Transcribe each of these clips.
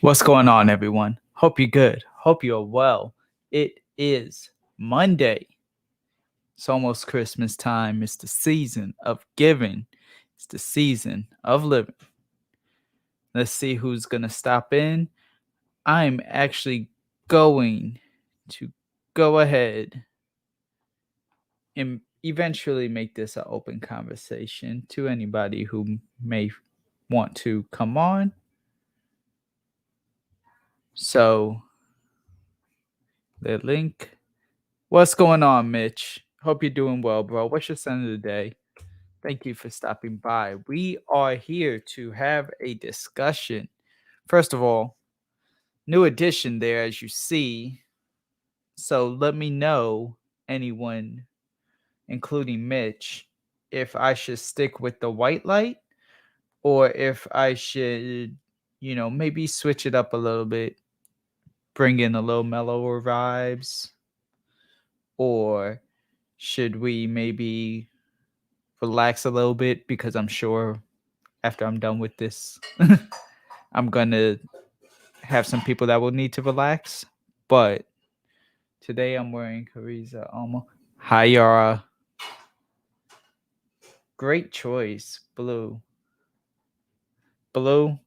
What's going on, everyone? Hope you're good. Hope you're well. It is Monday. It's almost Christmas time. It's the season of giving, it's the season of living. Let's see who's going to stop in. I'm actually going to go ahead and eventually make this an open conversation to anybody who may want to come on. So, the link. What's going on, Mitch? Hope you're doing well, bro. What's your son of the day? Thank you for stopping by. We are here to have a discussion. First of all, new addition there, as you see. So let me know, anyone, including Mitch, if I should stick with the white light or if I should, maybe switch it up a little bit, bring in a little mellower vibes, or should we maybe relax a little bit, because I'm sure after I'm done with this, I'm gonna have some people that will need to relax. But today I'm wearing Kariza Alma. Hi Yara. Great choice. Blue. Blue.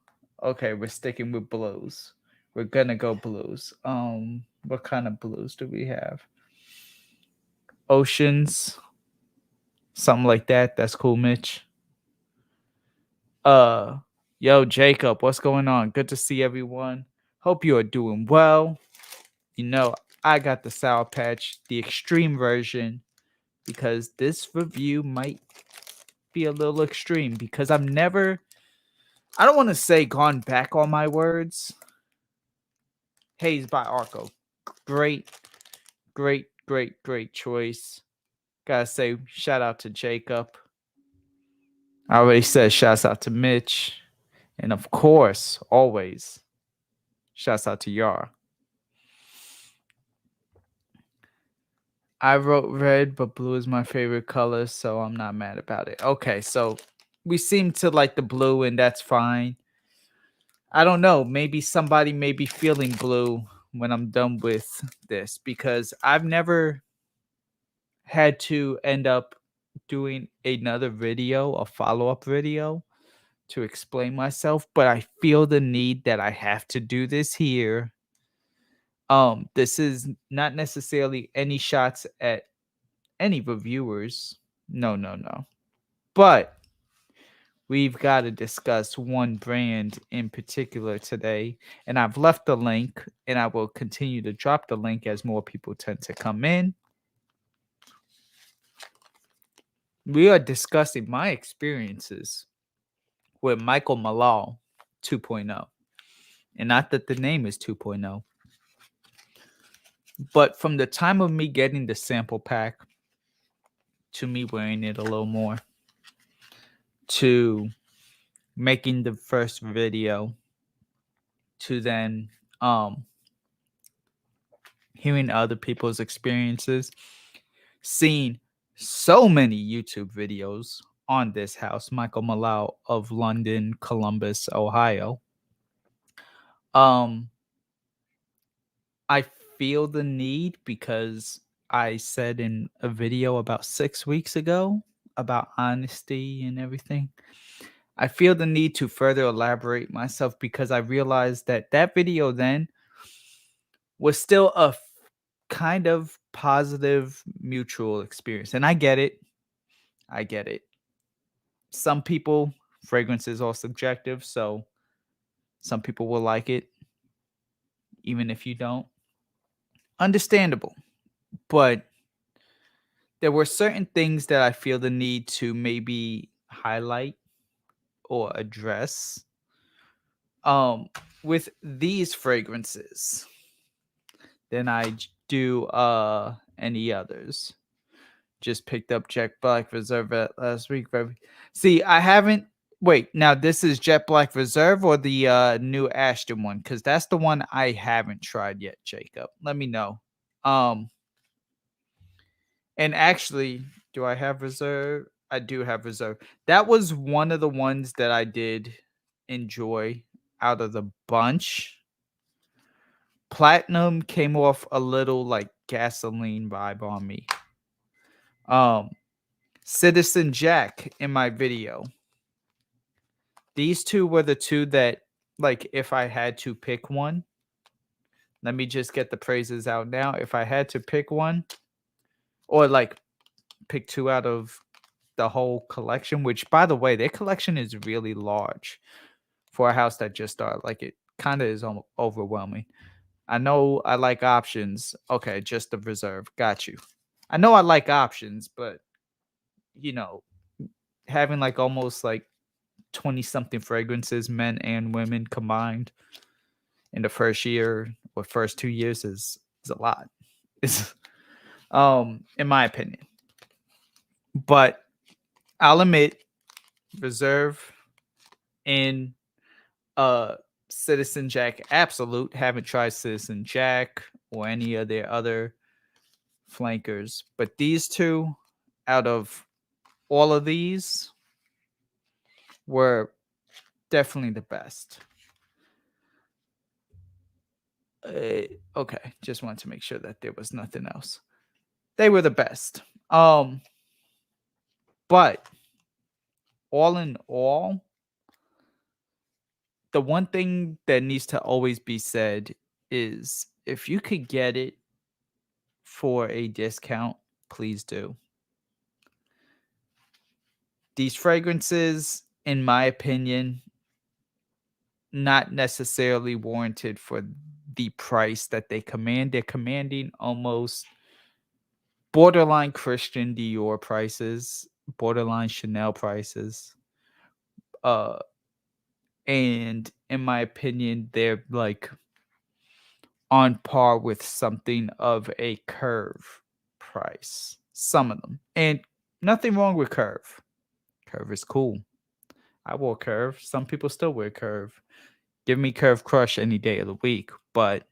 Okay, we're sticking with blues. We're gonna go blues. What kind of blues do we have? Oceans. Something like that. That's cool, Mitch. Uh, yo, Jacob, what's going on? Good to see everyone. Hope you are doing well. You know, I got the Sour Patch, the extreme version, because this review might be a little extreme because I don't want to say gone back on my words. Haze by Arco. Great, great, great, great choice. Gotta say, shout out to Jacob. I already said shouts out to Mitch. And of course, always, shouts out to Yara. I wrote red, but blue is my favorite color, so I'm not mad about it. Okay, so we seem to like the blue, and that's fine. I don't know. Maybe somebody may be feeling blue when I'm done with this, because I've never had to end up doing another video, a follow up video to explain myself, but I feel the need that I have to do this here. This is not necessarily any shots at any reviewers. No, no, no. But we've got to discuss one brand in particular today. And I've left the link, and I will continue to drop the link as more people tend to come in. We are discussing my experiences with Michael MALUL 2.0. And not that the name is 2.0, but from the time of me getting the sample pack to me wearing it a little more, to making the first video, to then hearing other people's experiences, seeing so many YouTube videos on this house, Michael MALUL of London, Columbus, Ohio. I feel the need, because I said in a video about 6 weeks ago about honesty and everything. I feel the need to further elaborate myself, because I realized that that video then was still a kind of positive mutual experience. And I get it. I get it. Some people, fragrances are subjective, so some people will like it, even if you don't. Understandable. But there were certain things that I feel the need to maybe highlight or address with these fragrances than I do any others. Just picked up Jet Black Reserve last week. See, I haven't. Wait, now this is Jet Black Reserve or the new Ashton one? Because that's the one I haven't tried yet, Jacob. Let me know. And actually, do I have Reserve? I do have Reserve. That was one of the ones that I did enjoy out of the bunch. Platinum came off a little like gasoline vibe on me. Um, Citizen Jack in my video. These two were the two that, like, if I had to pick one, let me just get the praises out now. If I had to pick one, or like pick two out of the whole collection, which by the way, their collection is really large for a house that just started. Like, it kind of is overwhelming. I know I like options. Okay, just the reserve. Got you. I know I like options, but you know, having like almost like 20 something fragrances, men and women combined in the first year or first 2 years is a lot. It's in my opinion. But I'll admit, reserve in Citizen Jack Absolute. Haven't tried Citizen Jack or any of their other flankers, but these two out of all of these were definitely the best. Okay, just wanted to make sure that there was nothing else. They were the best. But all in all, the one thing that needs to always be said is if you could get it for a discount, please do. These fragrances, in my opinion, not necessarily warranted for the price that they command. They're commanding almost borderline Christian Dior prices, borderline Chanel prices. And in my opinion, they're like on par with something of a Curve price. Some of them. And nothing wrong with Curve. Curve is cool. I wore Curve. Some people still wear Curve. Give me Curve Crush any day of the week. But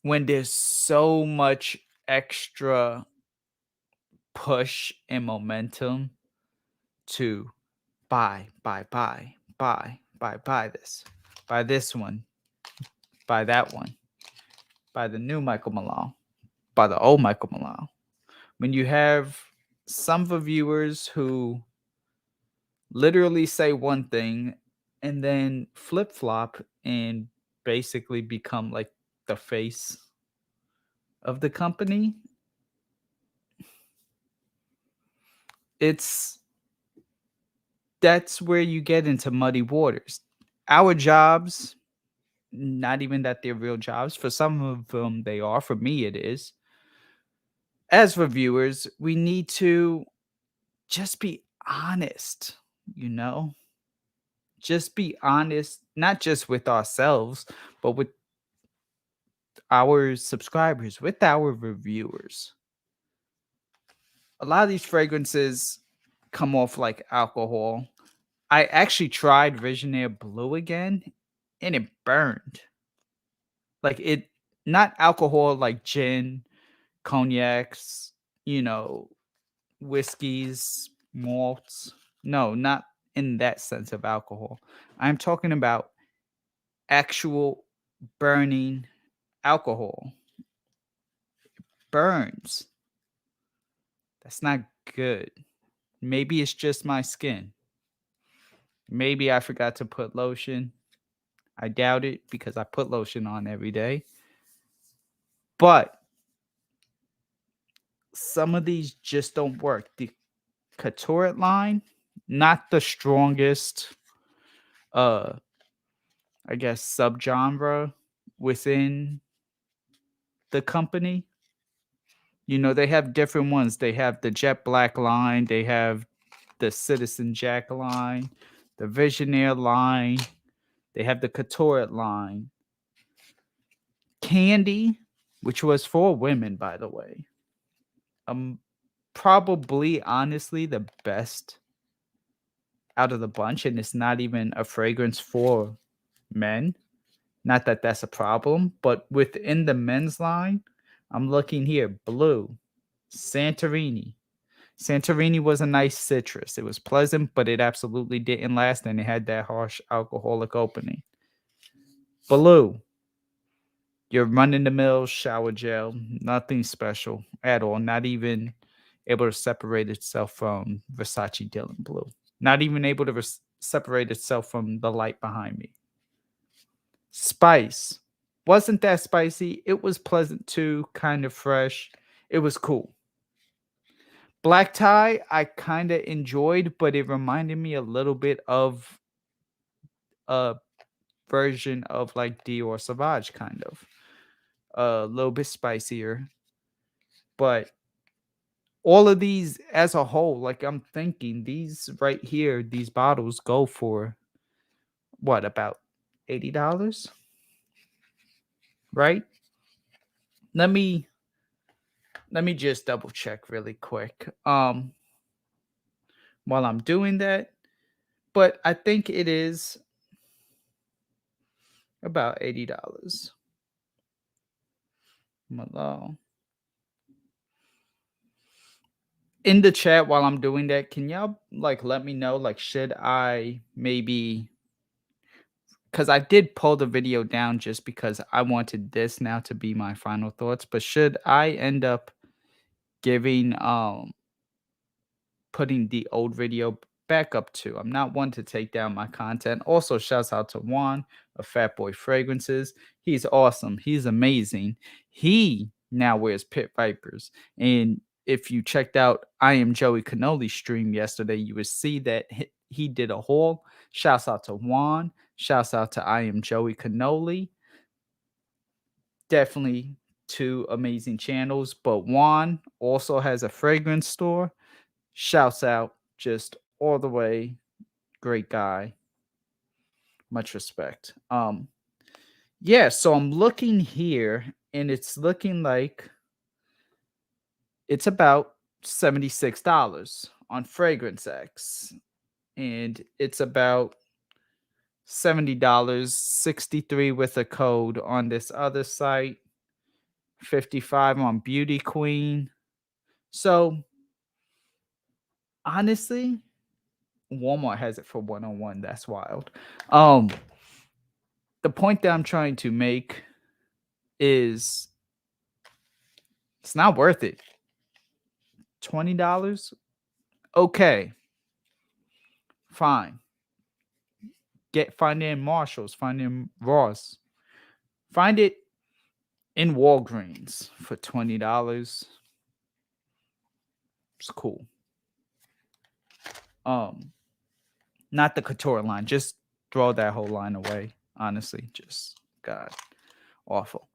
when there's so much extra push and momentum to buy this one, buy that one, buy the new Michael Malone, buy the old Michael Malone. When you have some reviewers who literally say one thing and then flip flop and basically become like the face of the company, that's where you get into muddy waters. Our jobs, not even that they're real jobs, for some of them they are, for me it is. As reviewers, we need to just be honest, you know? Just be honest, not just with ourselves, but with our subscribers, with our reviewers. A lot of these fragrances come off like alcohol. I actually tried Visionaire Blue again and it burned. Like, it, not alcohol like gin, cognacs, you know, whiskeys, malts. No, not in that sense of alcohol. I'm talking about actual burning alcohol. Burns. That's not good. Maybe it's just my skin. Maybe I forgot to put lotion. I doubt it because I put lotion on every day. But some of these just don't work. The Couture line, not the strongest I guess subgenre within the company. You know, they have different ones. They have the Jet Black line, they have the Citizen Jack line, the Visionaire line, they have the Couture line. Candy, which was for women, by the way. Probably honestly the best out of the bunch, and it's not even a fragrance for men. Not that that's a problem, but within the men's line, I'm looking here. Blue, Santorini. Santorini was a nice citrus. It was pleasant, but it absolutely didn't last, and it had that harsh alcoholic opening. Blue, your run-in-the-mill shower gel, nothing special at all. Not even able to separate itself from Versace Dylan Blue. Not even able to separate itself from the light behind me. Spice. Wasn't that spicy. It was pleasant too, kind of fresh. It was cool. Black tie, I kind of enjoyed, but it reminded me a little bit of a version of like Dior Sauvage, kind of. A little bit spicier. But all of these as a whole, like I'm thinking these right here, these bottles go for what, about $80? Right? Let me just double check really quick. While I'm doing that, but I think it is about $80. Malul. In the chat while I'm doing that, can y'all like let me know, like, should I maybe, because I did pull the video down just because I wanted this now to be my final thoughts, but should I end up giving putting the old video back up too? I'm not one to take down my content. Also, shouts out to Juan of Fat Boy Fragrances. He's awesome. He's amazing. He now wears Pit Vipers. And if you checked out I Am Joey Cannoli's stream yesterday, you would see that he did a haul. Shouts out to Juan. Shouts out to I Am Joey Cannoli. Definitely two amazing channels. But Juan also has a fragrance store. Shouts out, just all the way. Great guy. Much respect. Yeah, so I'm looking here and it's looking like it's about $76 on Fragrance X. And it's about $70, 63 with a code on this other site, 55 on Beauty Queen. So honestly, Walmart has it for 101. That's wild. The point that I'm trying to make is it's not worth it. $20? Okay. Fine. Find it in Marshalls, find it in Ross. Find it in Walgreens for $20. It's cool. Not the Couture line. Just throw that whole line away. Honestly, just God, awful.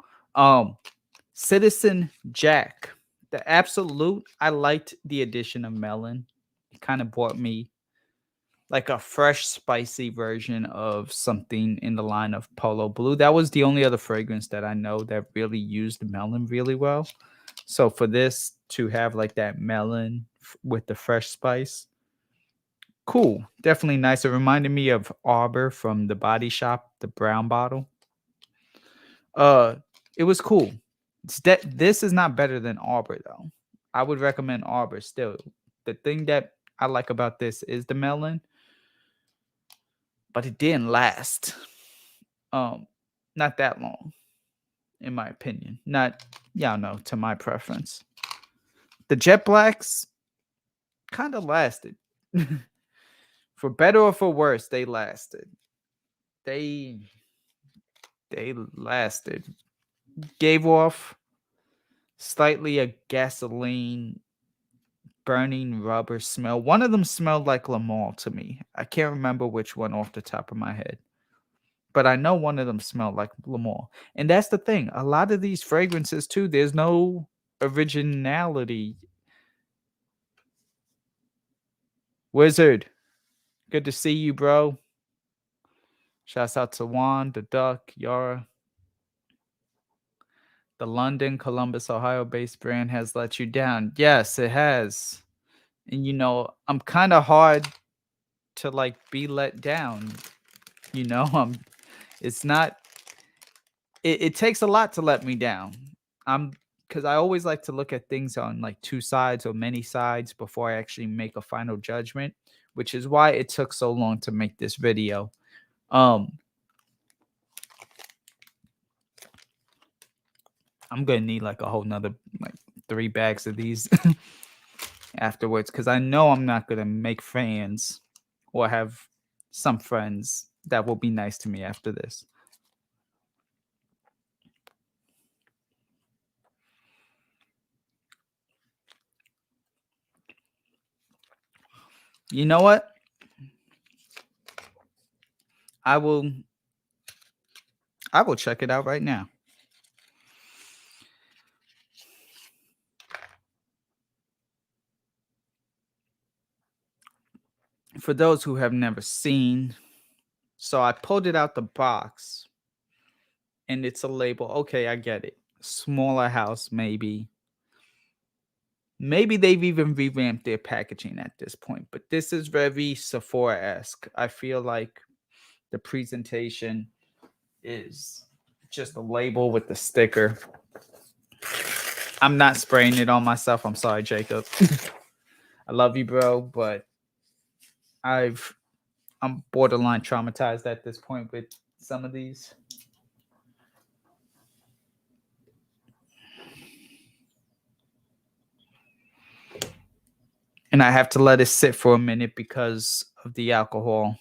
Citizen Jack, the Absolute. I liked the addition of melon. It kind of brought me like a fresh, spicy version of something in the line of Polo Blue. That was the only other fragrance that I know that really used melon really well. So for this to have like that melon with the fresh spice, cool. Definitely nice. It reminded me of Arbor from the Body Shop, the brown bottle. It was cool. This is not better than Arbor though. I would recommend Arbor still. The thing that I like about this is the melon, but it didn't last. Not that long, in my opinion. Not, y'all know, to my preference. The Jet Blacks kind of lasted. For better or for worse, they lasted. They lasted. Gave off slightly a gasoline burning rubber smell. One of them smelled like Lamar to me. I can't remember which one off the top of my head, but I know one of them smelled like Lamar. And that's the thing. A lot of these fragrances too, there's no originality. Wizard, good to see you, bro. Shouts out to Juan, the Duck, Yara. The London, Columbus, Ohio based brand has let you down. Yes, it has. And you know, I'm kind of hard to like be let down. You know, it's not, it takes a lot to let me down. Because I always like to look at things on like two sides or many sides before I actually make a final judgment, which is why it took so long to make this video. I'm gonna need like a whole nother like 3 bags of these afterwards because I know I'm not gonna make fans or have some friends that will be nice to me after this. You know what? I will I will check it out right now. For those who have never seen, so I pulled it out the box and it's a label. Okay, I get it. Smaller house, maybe. Maybe they've even revamped their packaging at this point, but this is very Sephora-esque. I feel like the presentation is just a label with the sticker. I'm not spraying it on myself. I'm sorry, Jacob. I love you, bro, but I've I'm borderline traumatized at this point with some of these. And I have to let it sit for a minute because of the alcohol.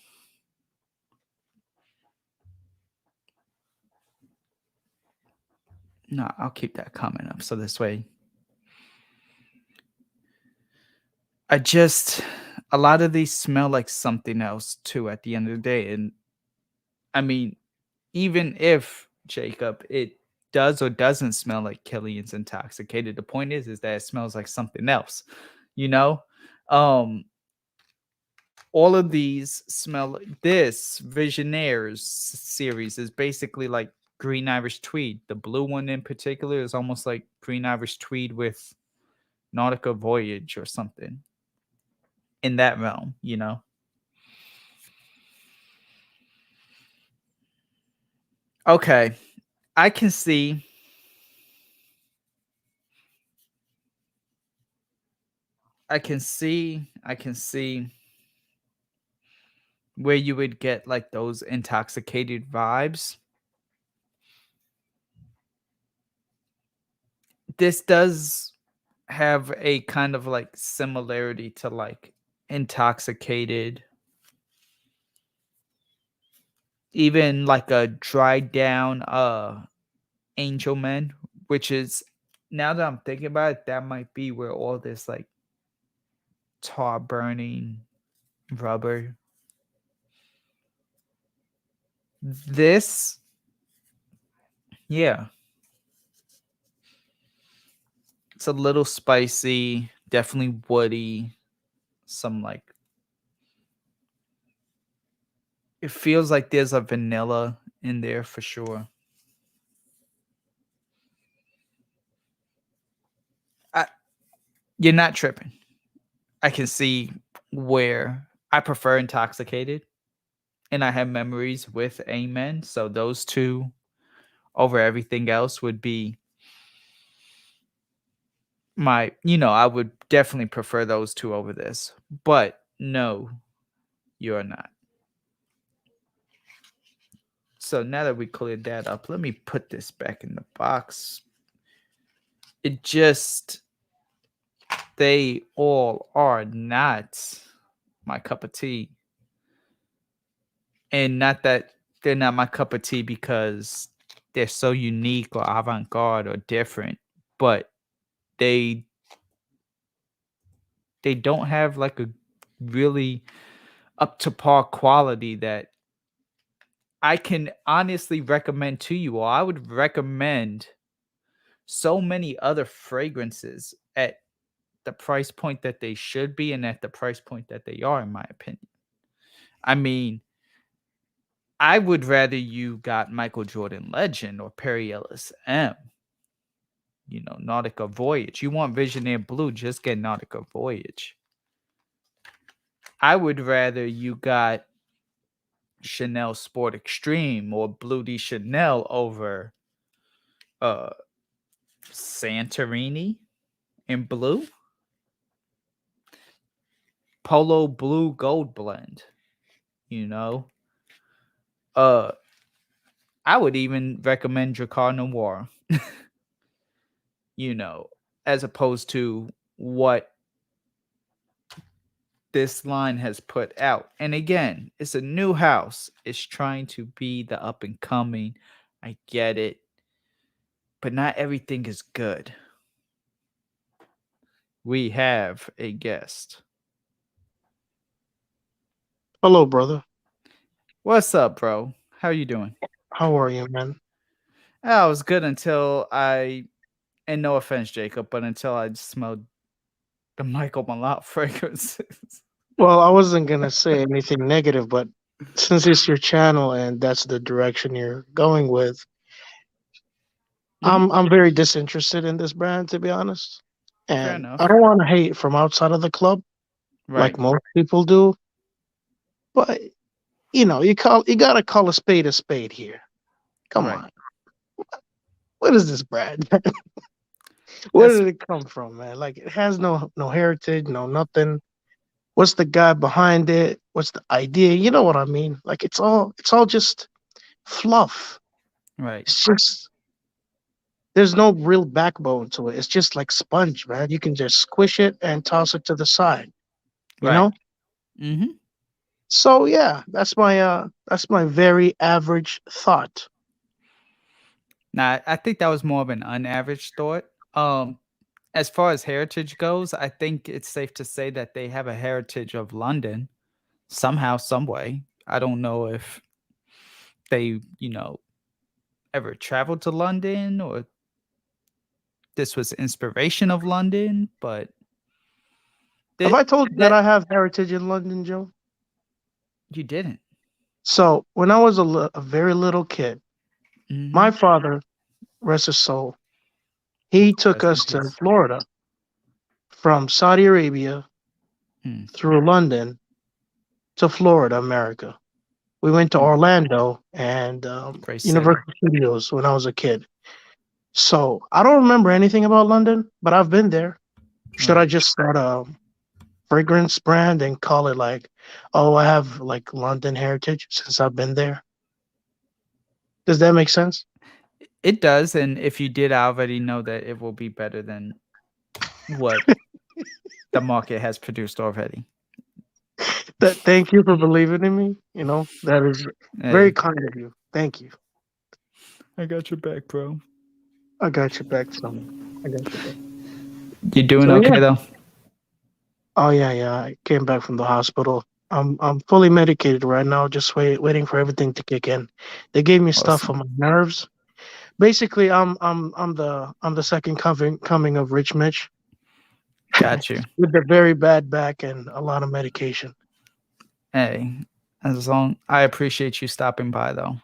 No, I'll keep that comment up so this way. I just a lot of these smell like something else too at the end of the day. And I mean, even if Jacob, it does or doesn't smell like Killian's intoxicated. The point is that it smells like something else, you know? Um, all of these smell like this Visionaires series is basically like green Irish tweed. The blue one in particular is almost like green Irish tweed with Nautica Voyage or something in that realm, you know? Okay. I can see I can see where you would get like those intoxicated vibes. This does have a kind of like similarity to like intoxicated, even like a dried down Angel Men, which is now that I'm thinking about it, that might be where all this like tar burning rubber. This, yeah, it's a little spicy, definitely woody, some like it feels like there's a vanilla in there for sure. I, you're not tripping. I can see where I prefer intoxicated and I have memories with Amen. So those two over everything else would be I would definitely prefer those two over this. But no, you're not. So now that we cleared that up, let me put this back in the box. It just, they all are not my cup of tea. And not that they're not my cup of tea because they're so unique or avant-garde or different, but they they don't have like a really up to par quality that I can honestly recommend to you all. I would recommend so many other fragrances at the price point that they should be and at the price point that they are, in my opinion. I mean, I would rather you got Michael Jordan Legend or Perry Ellis M, Nautica Voyage. You want Visionaire Blue, just get Nautica Voyage. I would rather you got Chanel Sport Extreme or Blue de Chanel over uh Santorini in blue, Polo Blue Gold Blend, you know. Uh I would even recommend Dracar Noir. you know, as opposed to what this line has put out. And again, it's a new house. It's trying to be the up and coming. I get it. But not everything is good. We have a guest. Hello, brother. What's up, bro? How you doing? How are you, man? I was good until I, and no offense, Jacob, but until I smelled the Michael Malott fragrances. Well, I wasn't gonna say anything negative, but since it's your channel and that's the direction you're going with, Mhm. I'm very disinterested in this brand, to be honest. Fair And I enough. don't want to hate from outside of the club like Right, most people do, but you gotta call a spade here. Come right. on, what is this brand? Where That's did it come from, man? Like it has no heritage, no nothing. What's the guy behind it? What's the idea? You know what I mean? Like it's all just fluff. right, It's just there's no real backbone to it. It's just like sponge, man. You can just squish it and toss it to the side, you right. know? Hmm. So yeah, that's my very average thought. Now, I think that was more of an unaverage thought. As far as heritage goes, I think it's safe to say that they have a heritage of London somehow, some way. I don't know if they, ever traveled to London or this was inspiration of London, but Have that I told you that that I have heritage in London, Joe? you didn't. So when I was a very little kid, Mhm. my father, rest his soul, he took Rest in us to peace. Florida from Saudi Arabia Mm, through London to Florida, America. We went to mm, Orlando and great city. Universal Studios when I was a kid. So I don't remember anything about London, but I've been there. Should I Right. just start a fragrance brand and call it like, oh, I have like London heritage since I've been there? Does that make sense? It does, and if you did, I already know that it will be better than what the market has produced already. That thank you for believing in me. That is very Hey, kind of you. Thank you. I got your back, bro. I got your back, son. I got your back. You doing So yeah. okay though? Oh yeah, yeah. I came back from the hospital. I'm fully medicated right now, just waiting for everything to kick in. They gave me stuff for Awesome. my nerves. Basically, I'm the second coming of Rich Mitch Got you. with a very bad back and a lot of medication. Hey, as long I appreciate you stopping by though,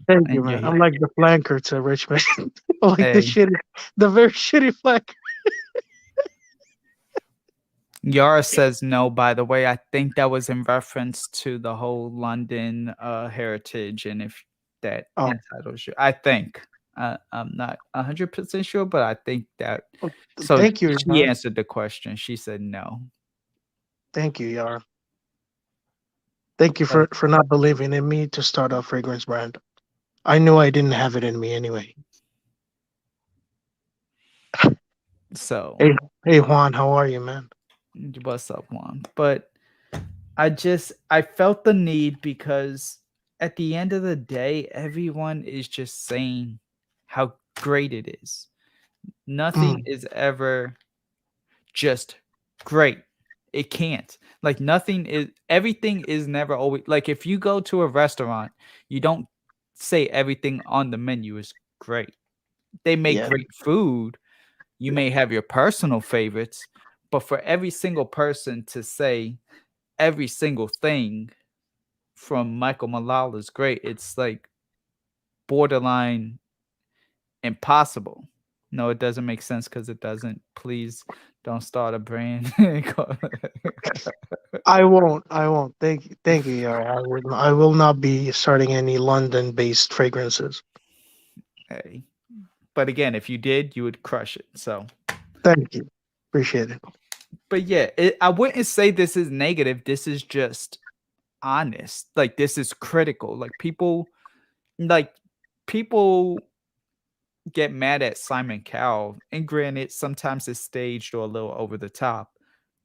Thank you, and you're man. I'm here. like the flanker to Rich Mitch. I'm like Hey, the very shitty flanker. Yara says no, by the way. I think that was in reference to the whole London heritage and if that Oh, entitles you. I think. I'm not 100% sure, but I think that. well, So thank you, she Yara. answered the question. She said no. Thank you, Yara. Thank you But for not believing in me to start a fragrance brand. I knew I didn't have it in me anyway. so, Hey, hey, Juan, how are you, man? what's up, Juan? But I felt the need because at the end of the day, everyone is just saying how great it is. Nothing Mm, is ever just great. It can't. Like nothing is everything is never always like if you go to a restaurant, you don't say everything on the menu is great. They make yeah, great food. You may have your personal favorites, but for every single person to say every single thing from Michael Malala is great, it's like borderline impossible. No, it doesn't make sense because it doesn't. Please don't start a brand. I won't. I won't. Thank you, Yara. I will not be starting any London-based fragrances. Hey. But again, if you did, you would crush it. So, Thank you. Appreciate it. but yeah, I wouldn't say this is negative. This is just honest. Like this is critical. Like people get mad at Simon Cowell. And granted, sometimes it's staged or a little over the top.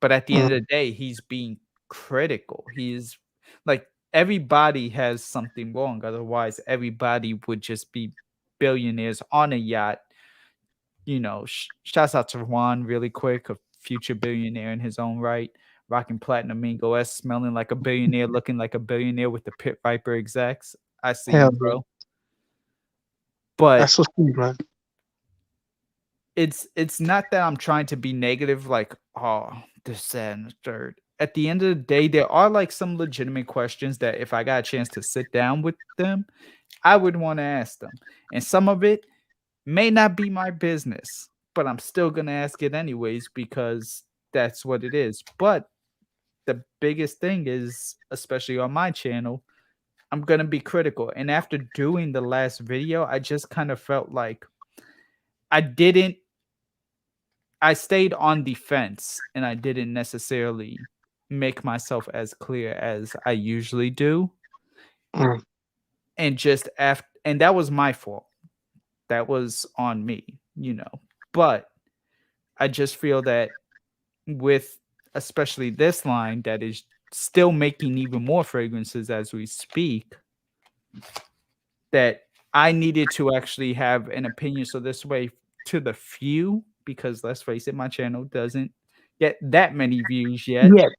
But at the end of mm, the day, he's being critical. He's like everybody has something wrong. Otherwise, everybody would just be billionaires on a yacht. Shouts out to Juan really quick, a future billionaire in his own right, rocking platinum Mingo S, smelling like a billionaire, looking like a billionaire with the Pit Viper execs. I see hell you, yeah. bro. But That's so sweet, man. it's not that I'm trying to be negative, like, oh, this, that, and the third. At the end of the day, there are like some legitimate questions that if I got a chance to sit down with them, I would want to ask them. And some of it may not be my business, but I'm still gonna ask it anyways because that's what it is. But the biggest thing is, especially on my channel, I'm gonna be critical. And after doing the last video, I just kind of felt like I didn't I stayed on the fence and I didn't necessarily make myself as clear as I usually do. Mm, And just after, and that was my fault. That was on me. But I just feel that with especially this line that is still making even more fragrances as we speak, that I needed to actually have an opinion. So this way, to the few, because let's face it, my channel doesn't get that many views yet. yet,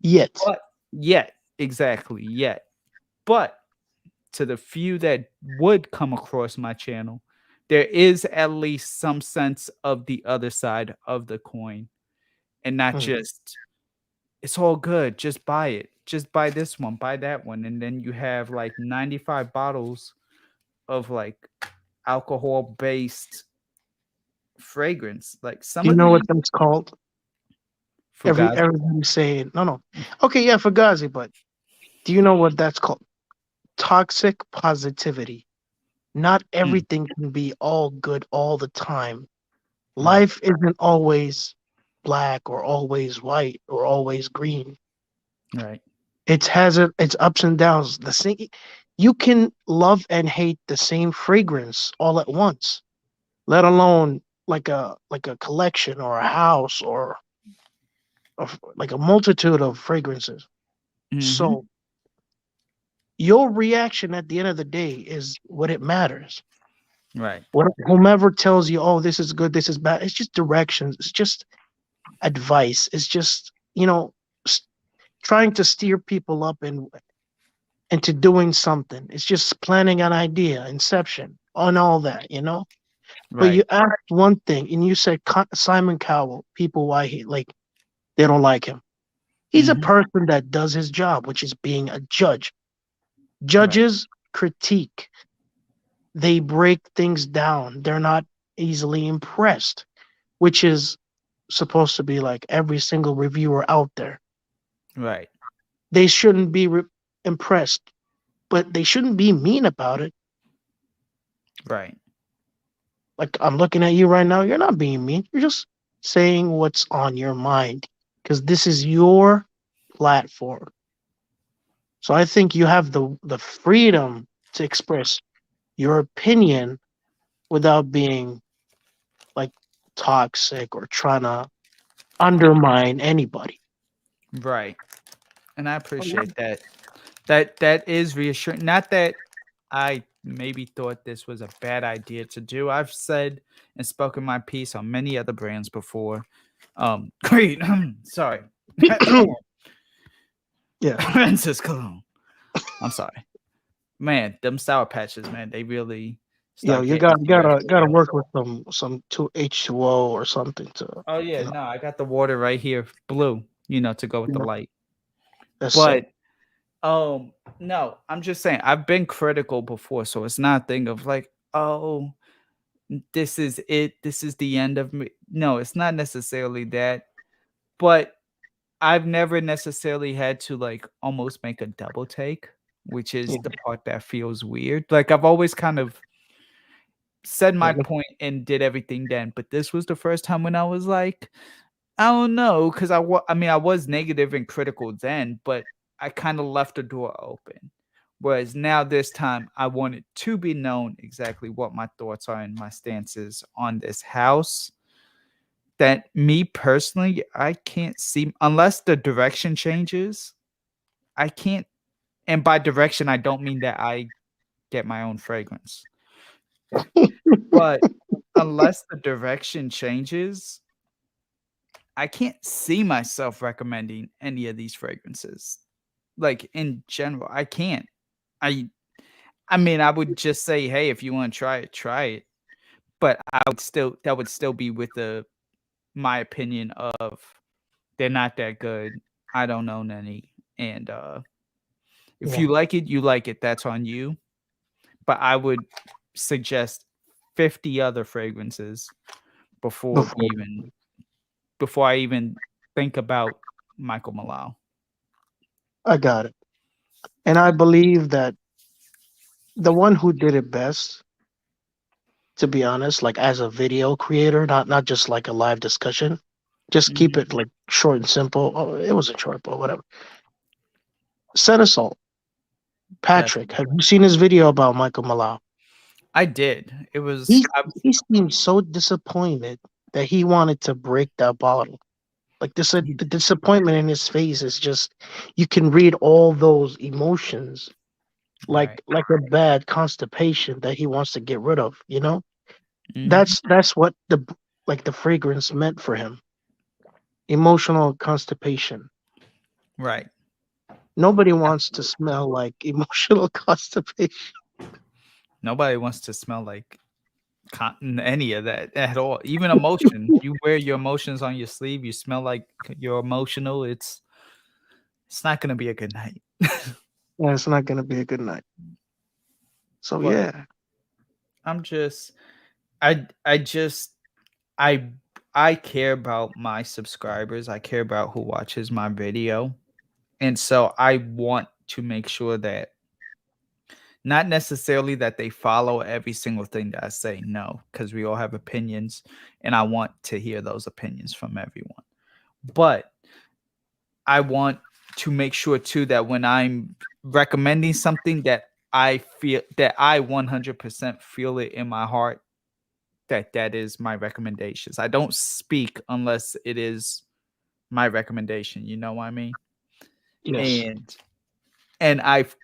yet. But yet, exactly, yet. But to the few that would come across my channel, there is at least some sense of the other side of the coin and not Mm. just, it's all good, just buy it. Just buy this one, buy that one. And then you have like 95 bottles of like alcohol based fragrance. Like Do some you of know what these that's called? Fugazi. Everybody's saying no, no. Okay, yeah, Fugazi, but do you know what that's called? Toxic positivity. Not Mm, everything can be all good all the time. right, Life isn't always black or always white or always green. right. It has its ups and downs. The same, you can love and hate the same fragrance all at once, let alone like a collection or a house or like a multitude of fragrances. Mm-hmm. So your reaction at the end of the day is what it matters. Right. What whomever tells you, oh, this is good, this is bad, it's just directions. It's just advice. It's just s- trying to steer people up and into doing something. It's just planning an idea, inception, on all that. But Right. you asked one thing, and you said Simon Cowell. People, why he like they don't like him. He's a Mm-hmm. person that does his job, which is being a judge. Right. Judges critique. They break things down. They're not easily impressed, which is supposed to be like every single reviewer out there. Right. They shouldn't be impressed, but they shouldn't be mean about it. Right. Like I'm looking at you right now, you're not being mean. You're just saying what's on your mind because this is your platform. So I think you have the freedom to express your opinion without being like toxic or trying to undermine anybody. Right. And I Oh, yeah. appreciate that. That is reassuring. Not that I maybe thought this was a bad idea to do. I've said and spoken my piece on many other brands before. Great. Sorry. Yeah. Francis Cologne. I'm sorry. Man, them sour patches, man, they really Yo, start you getting got to you gotta after a gotta while. work with some two H2O or something to Oh you yeah, know, no, I got the water right here, blue, to go with you the know light. that's sick. But no, I'm just saying I've been critical before, so it's not a thing of like, oh, this is it, this is the end of me. No, it's not necessarily that, but I've never necessarily had to like almost make a double take, which is Yeah, the part that feels weird. Like I've always kind of said yeah, my point and did everything then, but this was the first time when I was like, I don't know, because I mean, I was negative and critical then, but I kind of left the door open, Whereas now this time I want it to be known exactly what my thoughts are and my stances on this house. That me personally, I can't see unless the direction changes. I can't, and by direction I don't mean that I get my own fragrance. But unless the direction changes, I can't see myself recommending any of these fragrances. Like in general, I can't. I I mean, I would just say, "Hey, if you wanna try it, try it." But I would still that would still be with the my opinion of they're not that good. I don't own any. And if Yeah, you like it, you like it. That's on you. But I would suggest 50 other fragrances before we before even before I even think about Michael Malal. I got it. And I believe that the one who did it best, to be honest, like as a video creator, not just like a live discussion, just keep Mhm. it like short and simple. Oh, it wasn't short, but whatever. Senesault, Patrick. Definitely. Have you seen his video about Michael Malau? I did. It was He he seemed so disappointed that he wanted to break that bottle. Like this, he the disappointment in his face is just you can read all those emotions, right. like a bad constipation that he wants to get rid of. You know, Mhm. that's what the fragrance meant for him. Emotional constipation. Right. Nobody wants to Absolutely. smell like emotional constipation. Nobody wants to smell like cotton, any of that at all. Even emotion. You wear your emotions on your sleeve, you smell like you're emotional, it's not gonna be a good night. Yeah, it's not gonna be a good night. So But yeah, I'm just I just I I care about my subscribers. I care about who watches my video. And so I want to make sure that not necessarily that they follow every single thing that I say, no, because we all have opinions and I want to hear those opinions from everyone. But I want to make sure too that when I'm recommending something that I feel that I 100% feel it in my heart that that is my recommendations. I don't speak unless it is my recommendation, you know what I mean? yes, And and I've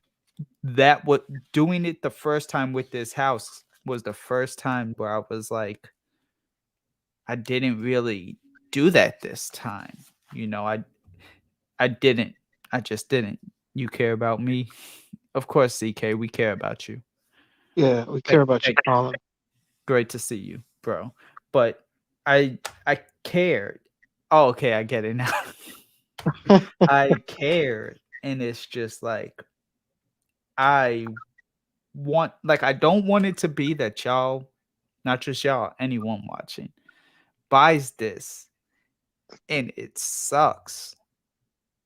that what doing it the first time with this house was the first time where I was like I didn't really do that this time. You know, I didn't. I just didn't. You care about me? Of course, CK, we care about you. yeah, we care Like, about you, like, Colin. great to see you, bro. But I cared. Oh, okay, I get it now. I cared, and it's just like I I don't want it to be that y'all, not just y'all, anyone watching, buys this and it sucks.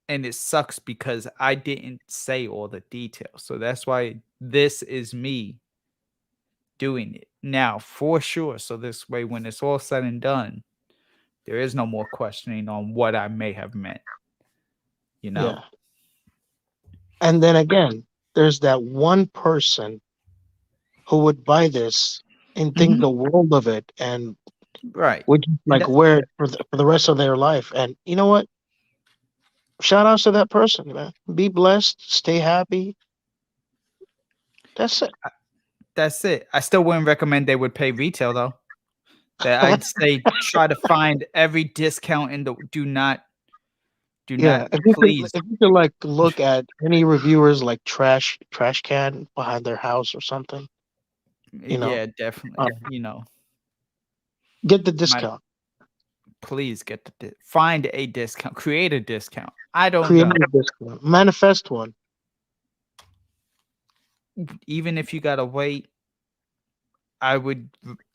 And it sucks because I didn't say all the details. So that's why this is me doing it now for sure. So this way, when it's all said and done, there is no more questioning on what I may have meant, you know? Yeah, and then again, there's that one person who would buy this and think Mhm. the world of it and Right. would just, And like wear it for the rest of their life. And you know what? Shout outs to that person, man. Be blessed, stay happy. That's it. that's it. I still wouldn't recommend they would pay retail though. That I'd say try to find every discount in the do not Yeah, please. if you could like look at any reviewers like trash can behind their house or something, you know, Yeah, definitely. um, You know, get the might discount. please get the find a discount, create a discount. I don't Create know. a discount. Manifest one. Even if you gotta wait, I would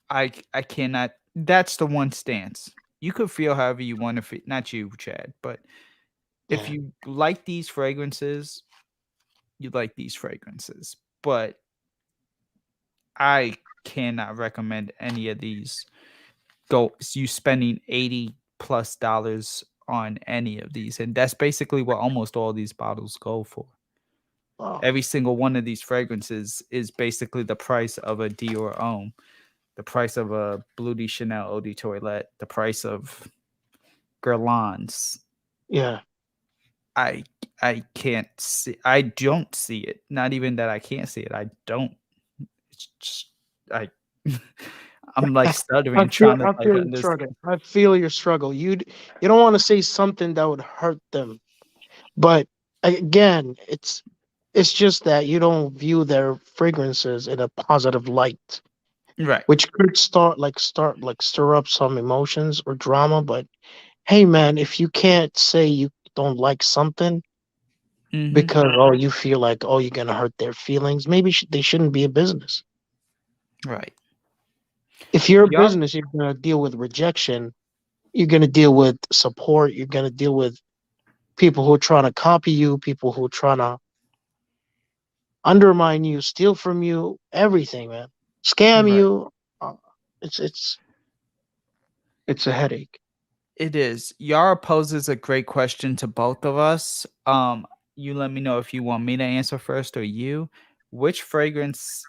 I cannot that's the one stance. You could feel however you want to feel, not you, Chad, but if Yeah, you like these fragrances, you like these fragrances. But I cannot recommend any of these. Go you spending 80 plus dollars on any of these. And that's basically what almost all these bottles go for. Wow. Every single one of these fragrances is basically the price of a Dior Homme, the price of a Blue de Chanel Eau de Toilette, the price of Guerlain's. Yeah. I I can't see. I don't see it. Not even that I can't see it. I don't. It's just I. I'm like stuttering, trying to I like feel your understand. struggle. I feel your struggle. You don't want to say something that would hurt them, but again, it's just that you don't view their fragrances in a positive light, Right. which could start like stir up some emotions or drama. But hey, man, if you can't say you don't like something Mm-hmm. because oh you feel like oh you're gonna hurt their feelings, maybe they shouldn't be a business. Right. If you're a Yup. business, you're gonna deal with rejection. You're gonna deal with support. You're gonna deal with people who are trying to copy you, people who are trying to undermine you, steal from you, everything, man. Scam Right. you. Uh, it's it's a headache. It is. Yara poses a great question to both of us. You let me know if you want me to answer first or you. Which fragrance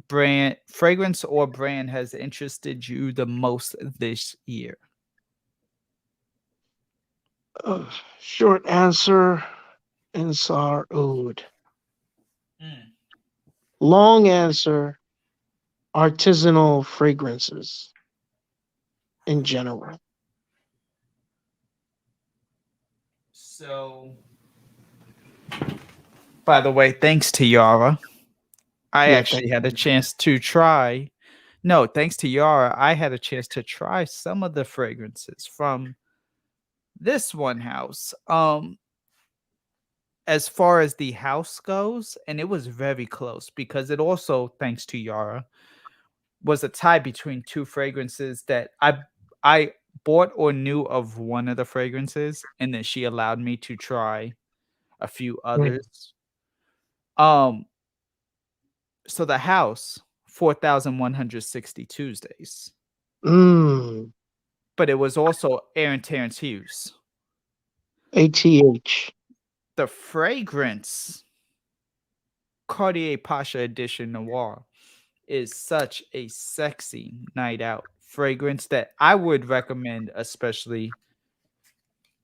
or brand has interested you the most this year? Short answer, Insar Oud. Mm. Long answer, artisanal fragrances in general. So, by the way, thanks to Yara, I Yeah, thank actually had a you. chance to try. No, thanks to Yara, I had a chance to try some of the fragrances from this one house. As far as the house goes, and it was very close because it also, thanks to Yara, was a tie between two fragrances that I bought or knew of one of the fragrances, and then she allowed me to try a few Mm. others. Um, so the house, 4,160 Tuesdays, Mm. but it was also Aaron Terrence Hughes. ATH. The fragrance, Cartier Pasha Edition Noir, is such a sexy night out fragrance that I would recommend, especially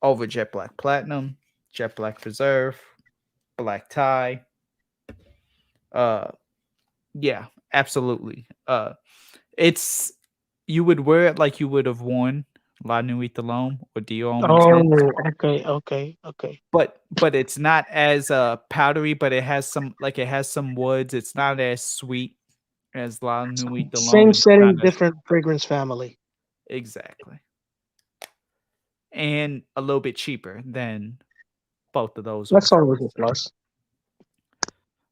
over Jet Black Platinum, Jet Black Preserve, Black Tie. Uh, yeah, absolutely. It's you would wear it like you would have worn La Nuit de l'Homme or Dior Homme Oh, Intense, okay. but it's not as powdery, but it has some woods. It's not as sweet as La Nuit de Same l'Homme, and it's not setting, as different fragrance family. exactly, and a little bit cheaper than both of those That's offers. always a So, plus.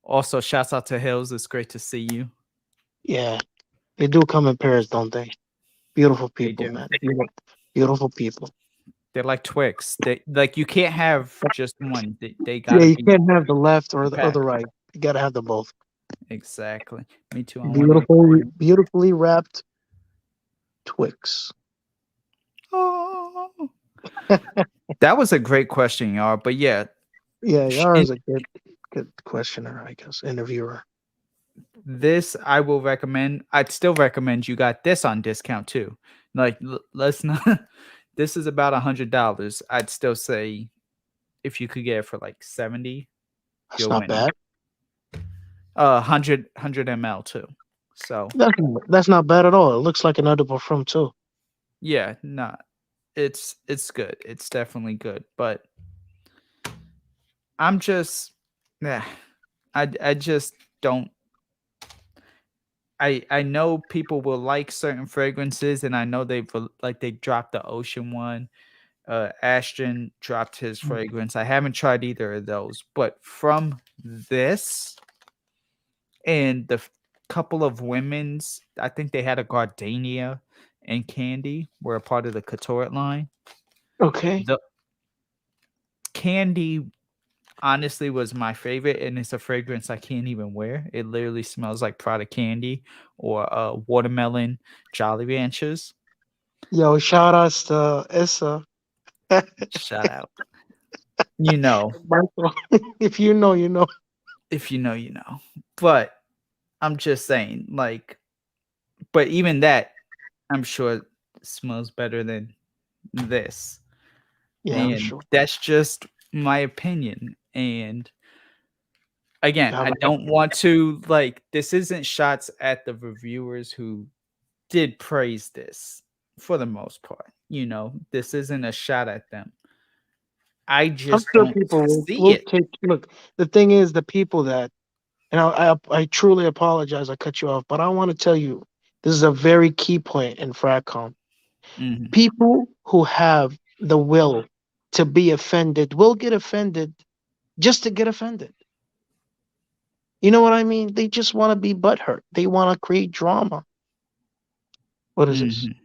also, shouts out to Hills. It's great to see you. Yeah, they do come in pairs, don't they? Beautiful They people, do. man. Beautiful people. They're like Twix. They like you can't have just one. They Yeah, gotta you be can't have the left a or the pack. right. You gotta have them both. Exactly. Me too. I want to. Beautifully wrapped Twix. Oh, that was a great question, y'all. But yeah, Yeah, in Yara's a good questioner, I guess, interviewer. this I will recommend. I'd still recommend you got this on discount too. Like, let's not. This is about $100. I'd still say if you could get it for like 70, That's you're not winning. bad. 100 ml too. So That's not bad at all. It looks like another perfume too. yeah, not it's good. It's definitely good. But I'm just, yeah, I just don't. I know people will like certain fragrances, and I know like they dropped the Ocean one. Ashton dropped his Mm. fragrance. I haven't tried either of those, but from this and couple of women's, I think they had a Gardenia and Candy were a part of the Couture line. Okay. The Candy honestly was my favorite, and it's a fragrance I can't even wear. It literally smells like product candy or watermelon Jolly Ranchers. Yo, shout outs to Issa. Shout out. You know, Michael. If you know, you know. If you know, you know. But I'm just saying, like, but even that, I'm sure smells better than this. Yeah, I'm And sure. that's just my opinion. And again, You I have don't want to like this isn't shots at the reviewers who did praise this for the most part. You know, this isn't a shot at them. I I'm just sure don't people see will it. take look. The thing is, the people that and I truly apologize. I cut you off, but I want to tell you this is a very key point in Fracom. Mhm. People who have the will to be offended will get offended just to get offended. You know what I mean? They just want to be butthurt. They want to create drama. What is this? Mhm.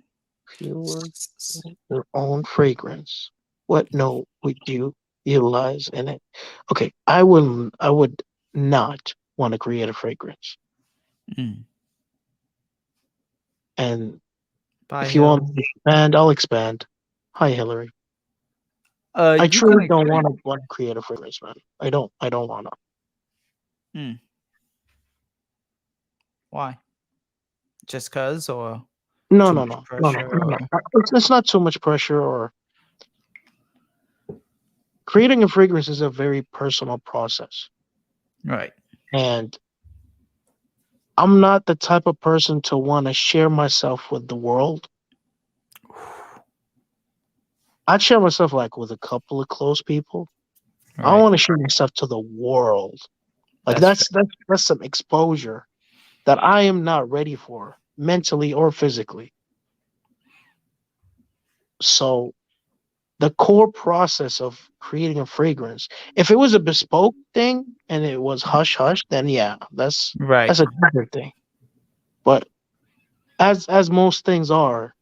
If you were S- your own fragrance, what note would you utilize in it? Okay, I would not want to create a fragrance. mm. And Bye, if you want Hill. me to expand, I'll expand. Hi, Hillary. I You can truly don't expand. want to create a fragrance, man. I don't want to. Mm. Why? Just cause, or No, too no, much no, no, no, pressure, no, no. or It's not too much pressure. Or creating a fragrance is a very personal process, right? and I'm not the type of person to want to share myself with the world. I'd share myself like with a couple of close people. I don't Right. want to share myself to the world. Like That's fair. that's some exposure that I am not ready for mentally or physically. So the core process of creating a fragrance, if it was a bespoke thing and it was hush hush, then yeah, Right. that's a different thing. But as most things are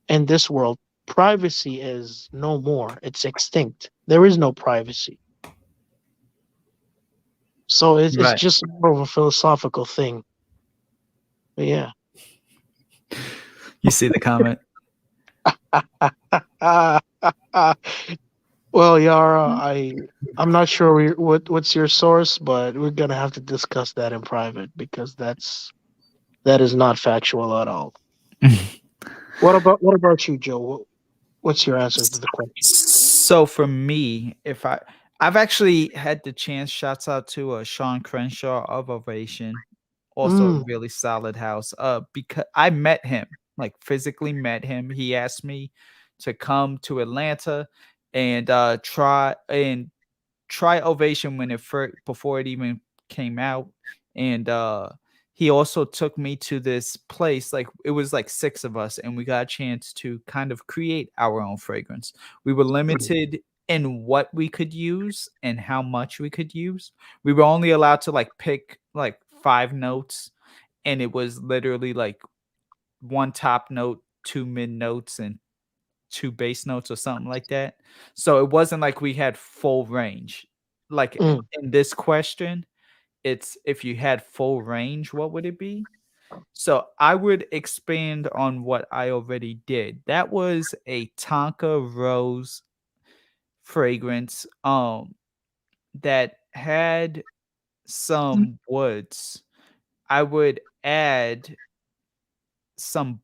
in this world, privacy is no more. It's extinct. There is no privacy. So it's Right. just more of a philosophical thing. But yeah. You see the comment? Well, Yara, I'm not sure what's your source, but we're gonna have to discuss that in private because that is not factual at all. What about you, Joe? What's your answer to the question? So for me, if I've actually had the chance, shouts out to Sean Crenshaw of Ovation, also a Mm, really solid house. Because I met him, like physically met him. He asked me to come to Atlanta and try Ovation when it first before it even came out, and he also took me to this place. Like it was like six of us, and we got a chance to kind of create our own fragrance. We were mm, limited in what we could use and how much we could use. We were only allowed to like pick like 5 notes, and it was literally like one top note, two mid notes, and two bass notes or something like that. So it wasn't like we had full range. Like mm, in this question, it's if you had full range, what would it be? So I would expand on what I already did. That was a Tonka Rose fragrance that had some woods. I would add some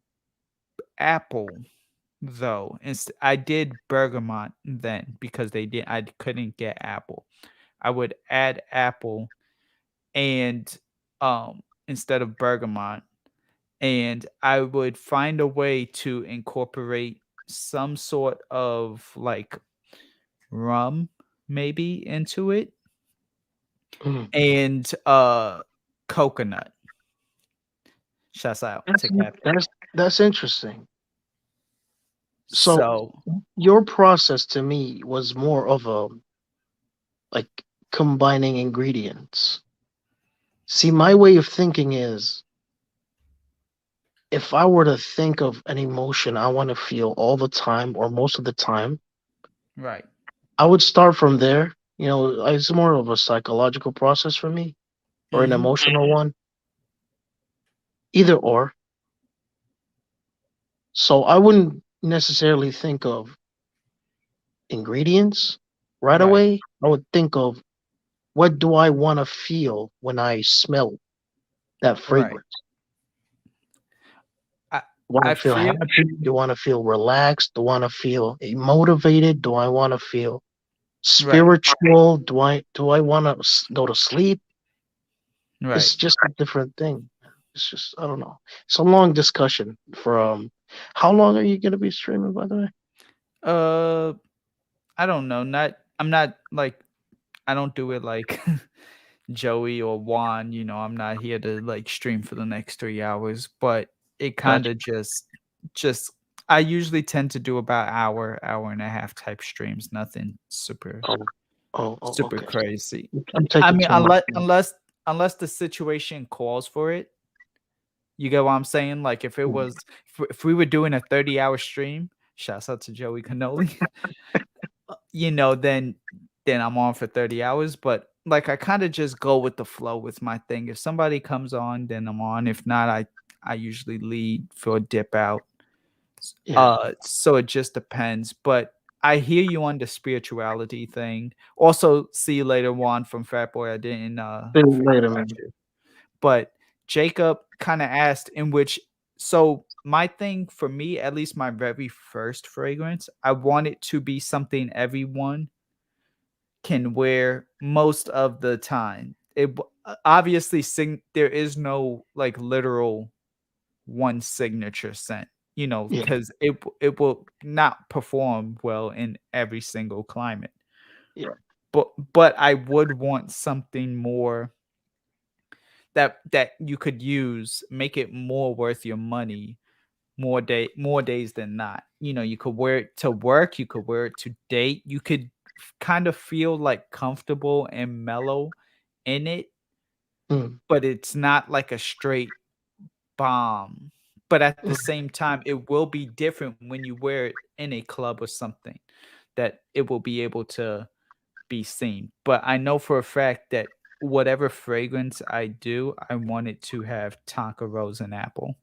apple though. I did bergamot then because I couldn't get apple. I would add apple and instead of bergamot, and I would find a way to incorporate some sort of like rum maybe into it, mm. and coconut. Shouts out That's to Captain. that's interesting. So So your process to me was more of a like combining ingredients. See, my way of thinking is if I were to think of an emotion I want to feel all the time or most of the time, right. I would start from there. You know, it's more of a psychological process for me or an Mhm. emotional one, either or. So I wouldn't necessarily think of ingredients right Right. away. I would think of what do I want to feel when I smell that Right. fragrance? I Want I to feel feel happy? Do I want to feel relaxed? Do I want to feel motivated? Do I want to feel right. spiritual? Do I want to go to sleep? Right. It's just a different thing. It's just I don't know. It's a long discussion. From how long are you gonna be streaming, by the way? Uh I don't know. Not I'm not like I don't do it like Joey or Juan, I'm not here to like stream for the next 3 hours, but it kind Gotcha. of just I usually tend to do about hour and a half type streams, nothing super Oh, oh, super okay. crazy. I'm I taking mean, too much. unless the situation calls for it. You get what I'm saying? Like if we were doing a 30-hour stream, shouts out to Joey Cannoli, then I'm on for 30 hours. But like I kind of just go with the flow with my thing. If somebody comes on, then I'm on. If not, I usually lead for a dip out. Yeah. So it just depends. But I hear you on the spirituality thing. Also, see you later, Juan from Fat Boy. I didn't See you forget later, about man. you. But Jacob kind of asked in which so my thing for me, at least my very first fragrance, I want it to be something everyone can wear most of the time. Obviously there is no like literal one signature scent, Yeah. because it will not perform well in every single climate. Yeah. But I would want something more that you could use, make it more worth your money more days than not. You could wear it to work, you could wear it to date, you could kind of feel like comfortable and mellow in it, Mm, but it's not like a straight bomb. But at the same time, it will be different when you wear it in a club or something, that it will be able to be seen. But I know for a fact that whatever fragrance I do, I want it to have Tonka Rose and Apple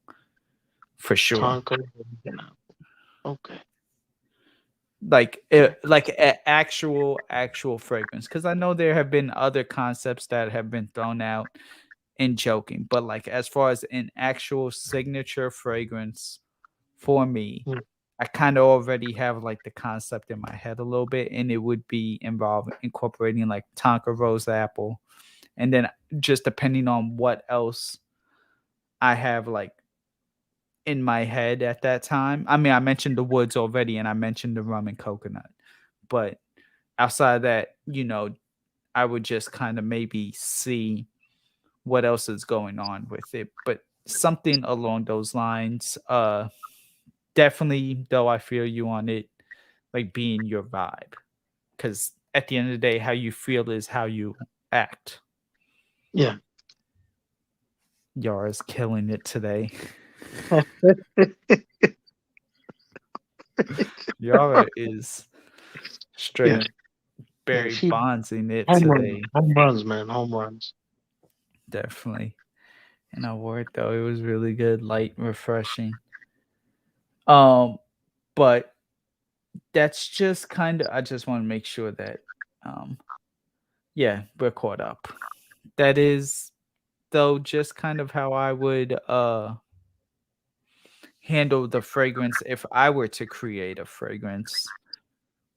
for sure. Tonka. Okay. Like actual fragrance, because I know there have been other concepts that have been thrown out in joking, but like as far as an actual signature fragrance for me, Mm, I kind of already have like the concept in my head a little bit, and it would be involved incorporating like Tonka Rose Apple, and then just depending on what else I have like in my head at that time. I mean, I mentioned the woods already, and I mentioned the rum and coconut, but outside of that, I would just kind of maybe see what else is going on with it, but something along those lines. Definitely, though, I feel you on it, like being your vibe, because at the end of the day, how you feel is how you act. yeah. Yara's killing it today. Yara is Yeah. straight Yeah. Barry She Bonds in it home runs. today. Home runs, man. Home runs. Definitely. And I wore it though. It was really good, light, refreshing. Um, but that's just kind of I just want to make sure that um yeah, we're caught up. That is though just kind of how I would handle the fragrance if I were to create a fragrance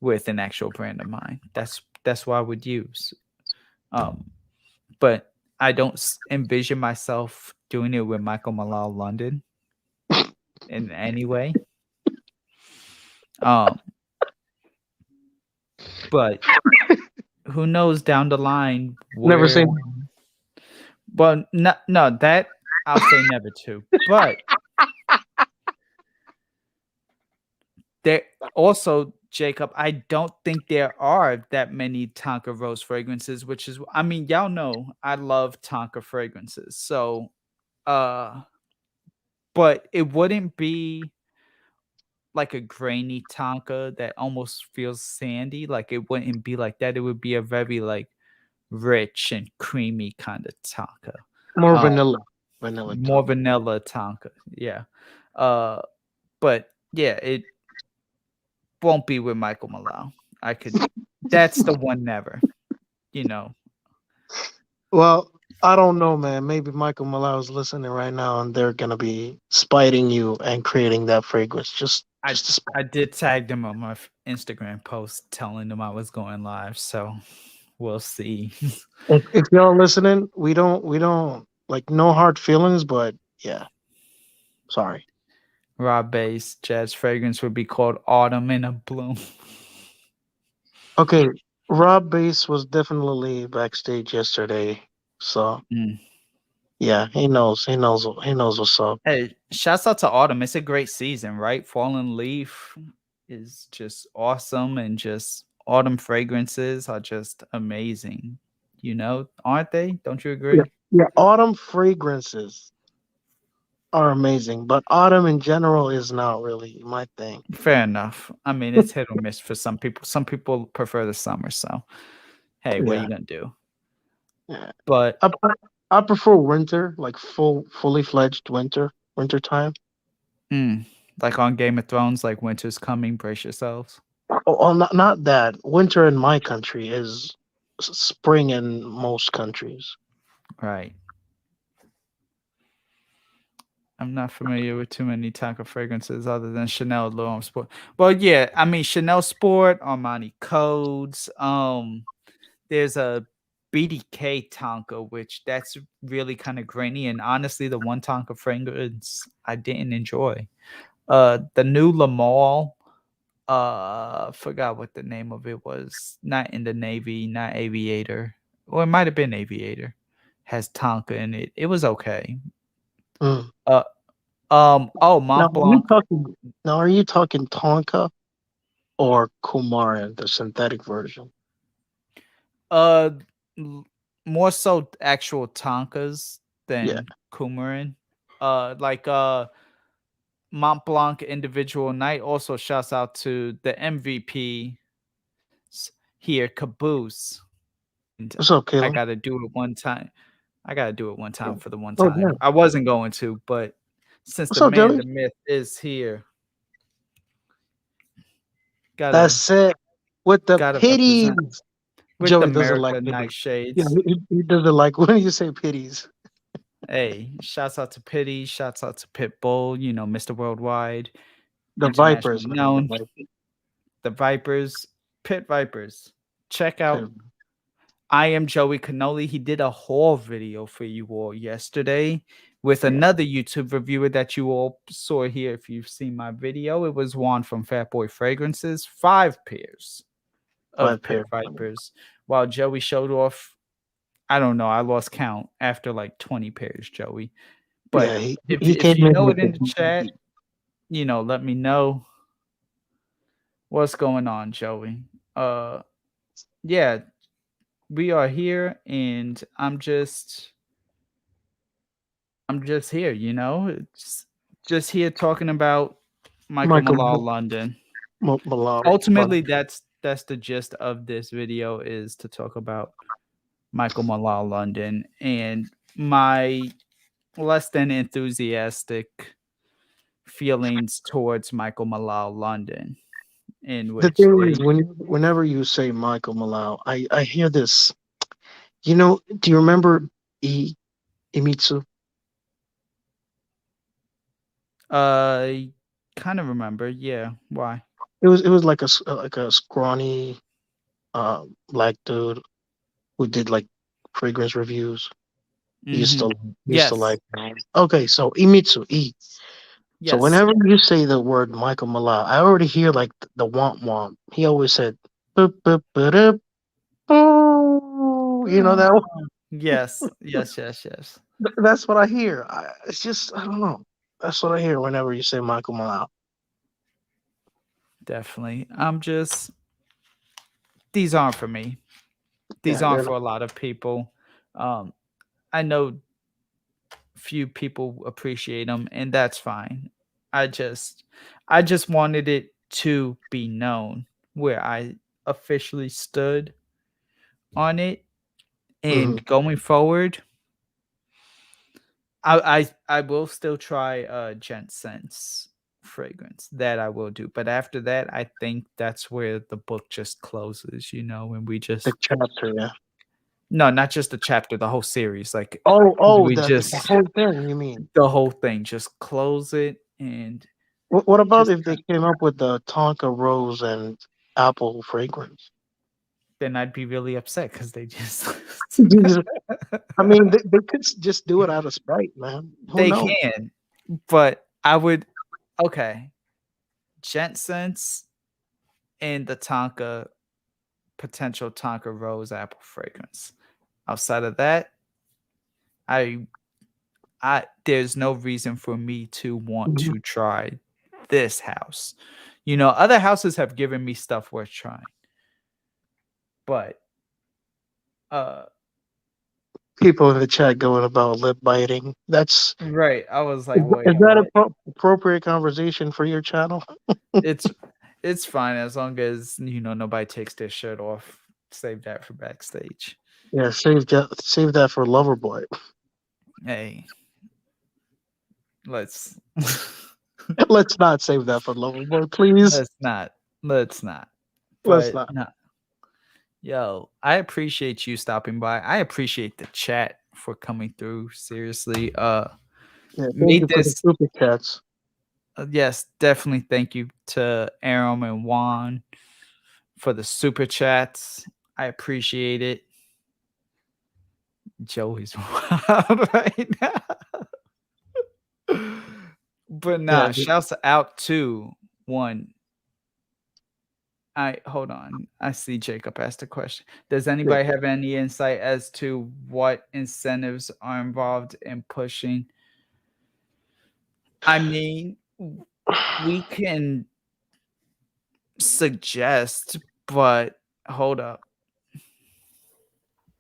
with an actual brand of mine. That's what I would use. Um but I don't envision myself doing it with Michael Malal London in any way. Um but who knows down the line Never where seen. well no that I'll say never to. But there also, Jacob, I don't think there are that many Tonka Rose fragrances, which is I mean, y'all know I love Tonka fragrances. So uh but it wouldn't be like a grainy Tonka that almost feels sandy. Like it wouldn't be like that. It would be a very like rich and creamy kind of Tonka. More Uh vanilla. Vanilla more tongue. vanilla Tonka. Yeah. Uh but yeah, it won't be with Michael Malone. I could that's the one never, you know. Well, I don't know, man. Maybe Michael Malau is listening right now, and they're gonna be spiting you and creating that fragrance I just to spite. I did tag them on my Instagram post telling them I was going live, so we'll see. If y'all listening, we don't like no hard feelings, but yeah, sorry. Raw base jazz fragrance would be called Autumn in a Bloom. Okay, Rob Bass was definitely backstage yesterday, so Mm. yeah, he knows what's up. Hey, shouts out to Autumn. It's a great season, right? Fallen Leaf is just awesome, and just autumn fragrances are just amazing. Aren't they? Don't you Yeah, agree? yeah. Autumn fragrances are amazing, but autumn in general is not really my thing. Fair enough. I mean, it's hit or miss for some people. Some people prefer the summer, so hey, what are Yeah, you gonna do? yeah. But I prefer winter, like fully fledged winter time. mm, like on Game of Thrones, like winter's coming, brace yourselves. Oh, not that. Winter in my country is spring in most countries. Right. I'm not familiar with too many type of fragrances other than Chanel, L'Homme Sport. Well, yeah, I mean Chanel Sport, Armani Codes. There's a BDK Tonka, which that's really kind of grainy, and honestly, the one Tonka fragrance I didn't enjoy. The new Lamal, forgot what the name of it was. Not in the Navy, not Aviator, or it might have been Aviator. Has Tonka in it. It was okay. Mm. Uh, oh, Now, Mont Blanc. are you talking Tonka or Kumaran, the synthetic version? Uh, More so actual Tonkas Yeah, than Coumarin. Like Mont Blanc individual night. Also, shouts out to the MVP here, Caboose. And what's up, I Caleb? gotta do it one time. I gotta do it one time for the one Oh yeah, time. I wasn't going to, but since what's the up, man, Dilly? the myth is here, gotta That's it. With the gotta pitties, represent with the Joey doesn't like America pitties. Yeah, Nightshades. he doesn't like when you say pitties. Hey, shouts out to Pity, shouts out to Pitbull, Mr. Worldwide, The internationally Vipers, man. known. The Vipers, Pit Vipers. Check out I am Joey Cannoli. He did a haul video for you all yesterday with Yeah, another YouTube reviewer that you all saw here. If you've seen my video, it was Juan from Fat Boy Fragrances, 5 pairs of five Pit pair. Vipers, while Joey showed off. I don't know. I lost count after like 20 pairs, Joey. Yeah, But he if came you in know with it in the chat, the let me know what's going on, Joey. Yeah, we are here, and I'm just here. It's just here talking about Michael Michael Malal London. Malone. Ultimately, that's the gist of this video, is to talk about Michael Malal London and my less than enthusiastic feelings towards Michael Malal London, in The which thing is, they whenever you say Michael Malau, I hear this. Do you remember Imitsu? I kind of remember. Yeah, why? It was like like a scrawny black dude who did like fragrance reviews. He used Mm-hmm. to Yes, like. Okay, so Imitsu E. So yes. whenever you say the word Michael Malau, I already hear like the womp womp. He always said, "Boop, boop, boop, boop, oh," Oh, that. yes, yes, yes, yes. That's what I hear. It's just I don't know. That's what I hear whenever you say Michael Malau. Definitely. These aren't for me. These Yeah, aren't they're for not a lot of people. I know few people appreciate them, and that's fine. I just, I just wanted it to be known where I officially stood on it, mhm, and going forward, I will still try Gent Sense fragrance. That I will do. But after that, I think that's where the book just closes, and we the just chapter. Yeah, No, not just the chapter, the whole series. Like, do Oh, we the just whole thing. You mean? the whole thing, just close it and What about just if they came up with the Tonka rose and apple fragrance? then I'd be really upset because they just Jesus. I mean, they could just do it out of spite, man. Who they knows? can, but I would okay. Jensen's and the Tonka potential Tonka rose apple fragrance. Outside of that, I there's no reason for me to want Mhm. to try this house. You know, other houses have given me stuff worth trying, but uh People in the chat going about lip biting. That's right, I was like, is wait, that what? appropriate conversation for your channel? It's it's fine as long as nobody takes their shirt off. Save that for backstage. Yeah, save that for Loverboy. Hey, let's Let's not save that for Loverboy, please. let's not. Let's not. Let's But not. no, yo, I appreciate you stopping by. I appreciate the chat for coming through. Seriously, Yeah, thank made you for the this. super chats. Yes, definitely. Thank you to Aram and Juan for the super chats. I appreciate it. Joey's wild right now. But Yeah, nah, shouts out to one. I hold on. I see Jacob asked a question. Does yeah. anybody have any insight as to what incentives are involved in pushing? I mean, we can suggest, but hold up.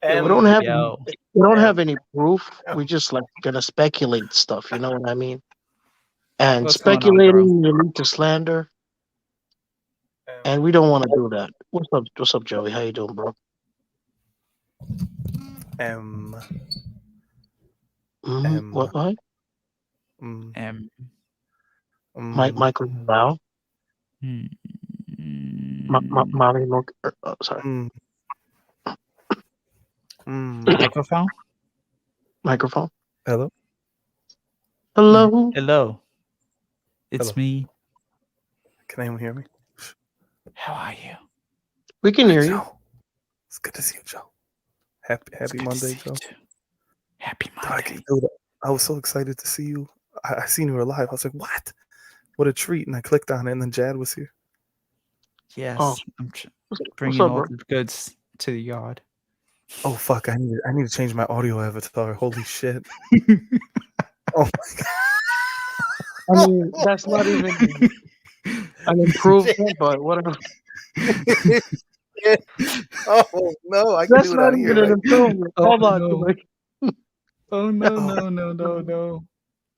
Yeah, we don't have Yo, any proof. We just like gonna speculate stuff. You know what I mean? And what's going on, bro? speculating you lead to slander, and we don't want to do that. What's up? What's up, Joey? How you doing, bro? M What? M What? mm, Um, mm, Michael Lau? mm, Molly sorry. mm, mm. microphone. Microphone. Hello, Hello. Hello, it's hello. me. Can anyone hear me? How are you? We can Hi, hear you. Joe. It's good to see you, Joe. It's Happy good to Monday, see you Joe. too. Happy Dog, Monday. dude, I was so excited to see you. I seen you were live. I was like, what? What a treat! And I clicked on it, and then Jad was here. Oh, Yes, I'm what's bringing up, all bro? the goods to the yard. Oh fuck! I need to change my audio avatar. Holy shit! Oh I my mean, that's not even an god! improvement, but whatever. Oh no! I can That's do it not on even here, an right? improvement. Oh Hold on, no! like, Oh no! Oh, No! No! No! No!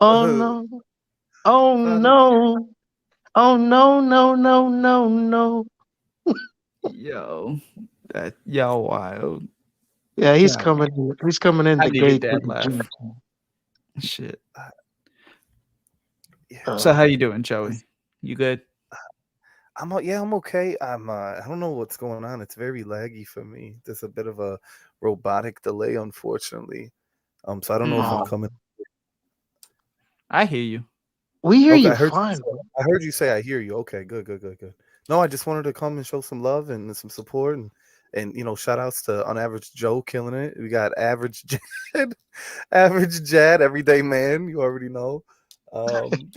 oh uh, no, oh uh, no, oh no, no, no, no, no. Yo, that y'all wild. Yeah, he's Yeah, coming. He's coming in I the needed gate with that the laugh. Jeep. Shit. uh, yeah. So Uh, how you doing, Joey? You good? I'm okay. I don't know what's going on. It's very laggy for me. There's a bit of a robotic delay, unfortunately. So I don't know if I'm Mm, oh, coming. I hear you. we hear Okay, you fine, bro. I heard you say I hear you. Okay, good. No, I just wanted to come and show some love and some support and shout outs to Unaverage Joe killing it. We got Average Jad, Average Jad, everyday man. You already know. Um,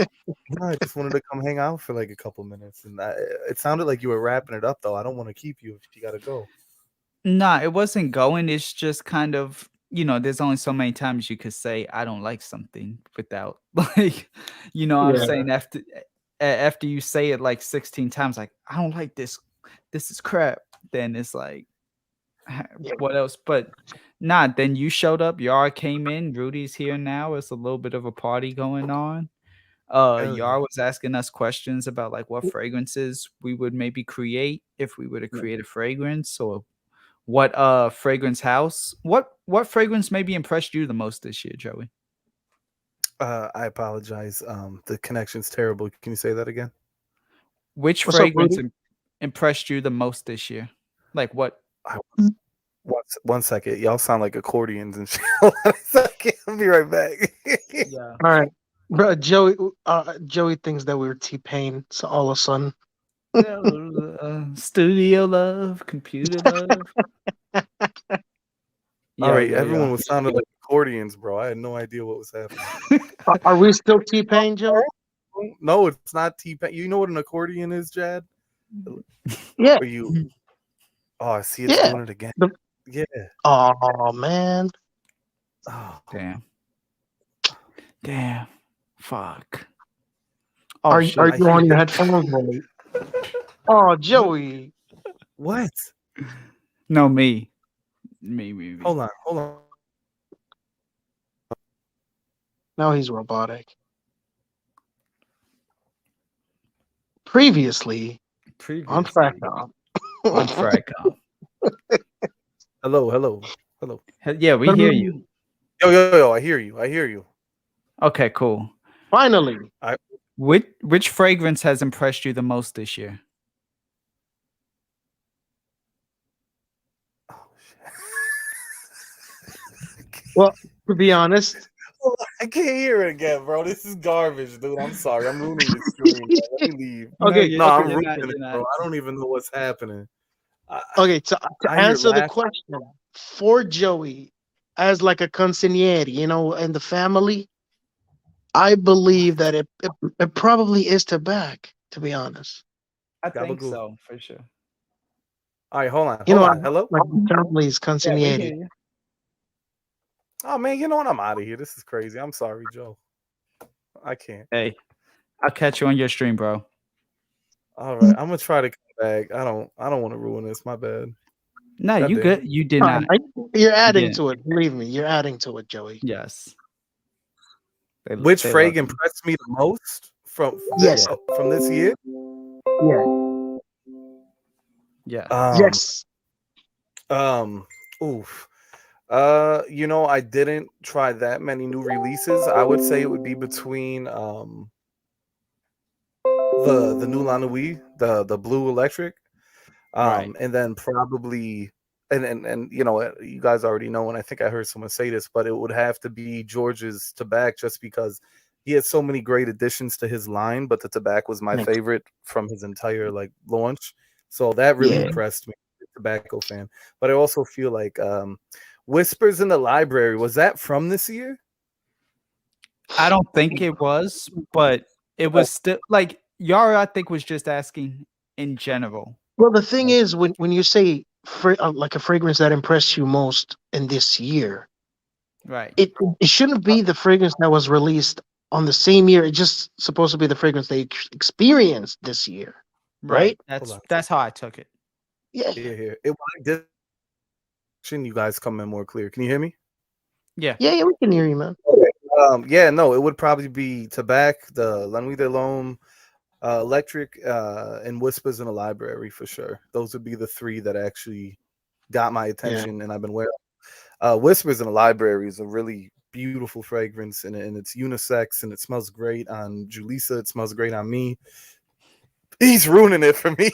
yeah, I just wanted to come hang out for like a couple minutes, and it sounded like you were wrapping it up though. I don't want to keep you if you gotta go. Nah, it wasn't going. It's just kind of, there's only so many times you could say I don't like something without like, what I'm Yeah, saying after you say it like 16 times, like I don't like this. This is crap. Then it's like, yeah. what else? But nah, then you showed up. Yara came in. Rudy's here now. It's a little bit of a party going on. Hell yeah. Yara was asking us questions about like what fragrances we would maybe create if we were to create a fragrance or what fragrance house. What fragrance maybe impressed you the most this year, Joey? I apologize. The connection's terrible. Can you say that again? Which What's up, fragrance Rudy? impressed you the most this year? Like what? I One second. Y'all sound like accordions and shit. One second. I'll be right back. Yeah. All right, bro. Joey thinks that we're T-Pain, so all of a sudden, Studio love, computer love. All Yo, right, yo, everyone yo. was sounding like accordions, bro. I had no idea what was happening. are we still T-Pain, Joe? No, it's not T-Pain. You know what an accordion is, Jad? Yeah, Or you? Oh, I see, it's yeah. doing it again. The- Yeah. oh man, Oh, Damn. Damn. Fuck. Oh are shit. you I hear on your you. headphones, buddy? Oh, Joey. What? No, me. Me. Hold on, hold on. Now he's robotic. Previously on Previously Fractal. on Fracom. Hello. Yeah, we hear you. Yo, I hear you. I hear you. Okay, cool. Finally, I Which fragrance has impressed you the most this year? oh shit. well, to be honest, I can't hear it again, bro. This is garbage, dude. I'm sorry. I'm ruining your stream, bro. Let me leave. okay, No, okay, I'm you're ruining not. it, You're not. bro. I don't even know what's happening. I, okay. To I hear answer the laughter. question for Joey, as like a consigliere, in the family, I believe that it probably is tobacco. To be honest, I think Gabagool. so for sure. All right, hold on. you know, Hello? like the family's Yeah, we hear consigliere. you. Oh man, you know what? I'm out of here. This is crazy. I'm sorry, Joe. I can't. Hey, I'll catch you on your stream, bro. All right, I'm gonna try to come back. I don't want to ruin this. My bad. No, God you damn. good. You did not. You're You adding didn't. to it. Believe me, you're adding to it, Joey. Yes. Which They love frag you. impressed me the most Yes, from this year? yeah, Yeah. Um, yes. um, oof. I didn't try that many new releases. I would say it would be between the new Lanui, the blue electric, Right. and then probably and you guys already know, and I think I heard someone say this, but it would have to be George's tobacco just because he had so many great additions to his line, but the tobacco was my Thanks. favorite from his entire like launch. So that really Yeah. impressed me, tobacco fan. But I also feel like Whispers in the Library, was that from this year? I don't think it was, but it was still like Yara, I think, was just asking in general. Well, the thing Like, is, when you say like a fragrance that impressed you most in this year, right. it shouldn't be the fragrance that was released on the same year. It's just supposed to be the fragrance they experienced this year, Right. right? Hold on. That's how I took it. Yeah, Here. It when I did you guys come in more clear. Can you hear me? Yeah. yeah, we can hear you, man. Yeah, no, it would probably be Tobacco, the La Nuit de l'Homme, Electric, and Whispers in the Library for sure. Those would be the three that actually got my Yeah, attention, and I've been wearing. Whispers in the Library is a really beautiful fragrance, and it's unisex, and it smells great on Julissa. It smells great on me. He's ruining it for me.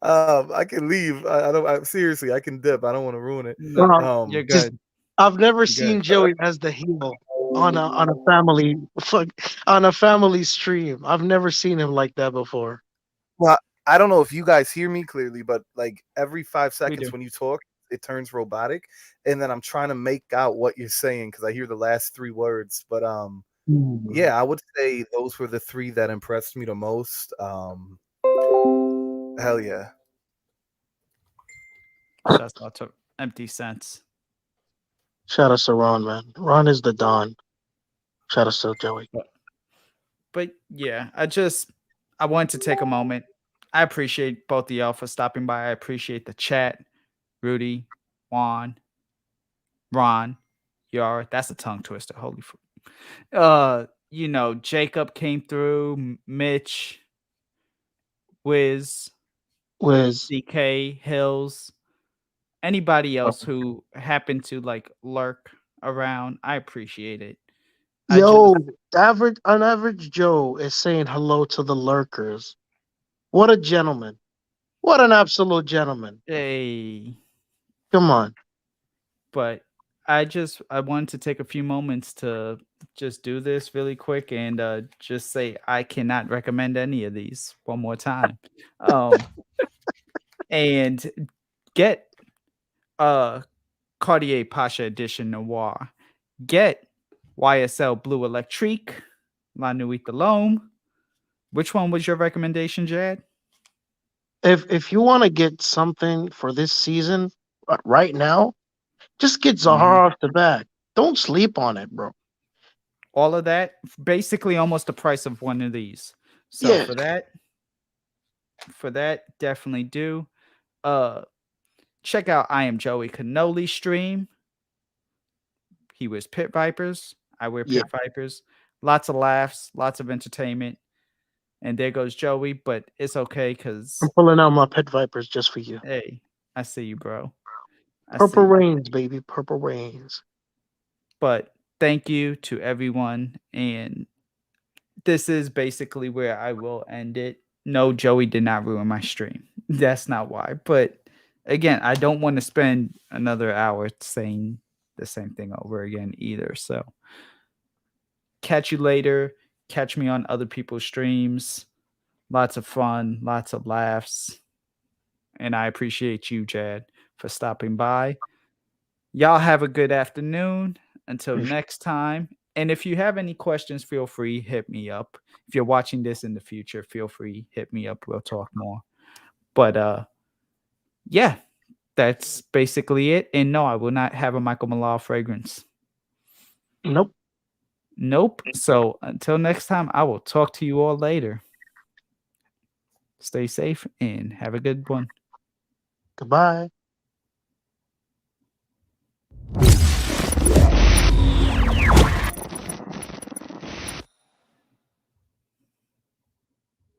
I can leave. I don't. Seriously, I can dip. I don't want to ruin it. No, well, you're just good. I've never You're good. seen Joey as the heel on a family fuck on a family stream. I've never seen him like that before. Well, I don't know if you guys hear me clearly, but like every 5 seconds do. when you talk, it turns robotic, and then I'm trying to make out what you're saying because I hear the last three words. But yeah, I would say those were the three that impressed me the most. Hell yeah. Shouts out to Empty Sense. Shout out to Ron, man. Ron is the Don. Shout out to Joey. But yeah, I wanted to take a moment. I appreciate both of y'all for stopping by. I appreciate the chat. Rudy, Juan, Ron, Yara. That's a tongue twister. Holy Jacob came through, Mitch, Wiz, Was CK, Hills, anybody else who happened to like lurk around. I appreciate it. I just yo, average Joe is saying hello to the lurkers. What a gentleman. What an absolute gentleman. Hey, Come on. but I wanted to take a few moments to just do this really quick and just say I cannot recommend any of these one more time. Um, and get uh Cartier Pasha Edition Noir. Get YSL Blue Electrique, La Nuit de l'Homme. Which one was your recommendation, Jad? If you want to get something for this season, right now, just get Mhm. Zahara off the bat. Don't sleep on it, bro. All of that, basically almost the price of one of these. So Yeah. for that, definitely do. Uh, check out I Am Joey Cannoli stream. He wears pit vipers. I wear Yeah. pit vipers. Lots of laughs, lots of entertainment. And there goes Joey, but it's okay I'm because pulling out my pet vipers just for you. hey, I see you, bro. I see Purple you. rains, baby. Purple rains. But thank you to everyone. And this is basically where I will end it. No, Joey did not ruin my stream. That's not why. But again, I don't want to spend another hour saying the same thing over again either. So catch you later. Catch me on other people's streams. Lots of fun, lots of laughs. And I appreciate you, Jad, for stopping by. Y'all have a good afternoon. Until If- next time. And if you have any questions, feel free hit me up. If you're watching this in the future, feel free hit me up. We'll talk more. But yeah, that's basically it. And no, I will not have a Michael Malal fragrance. Nope. Nope. So until next time, I will talk to you all later. Stay safe and have a good one. Goodbye.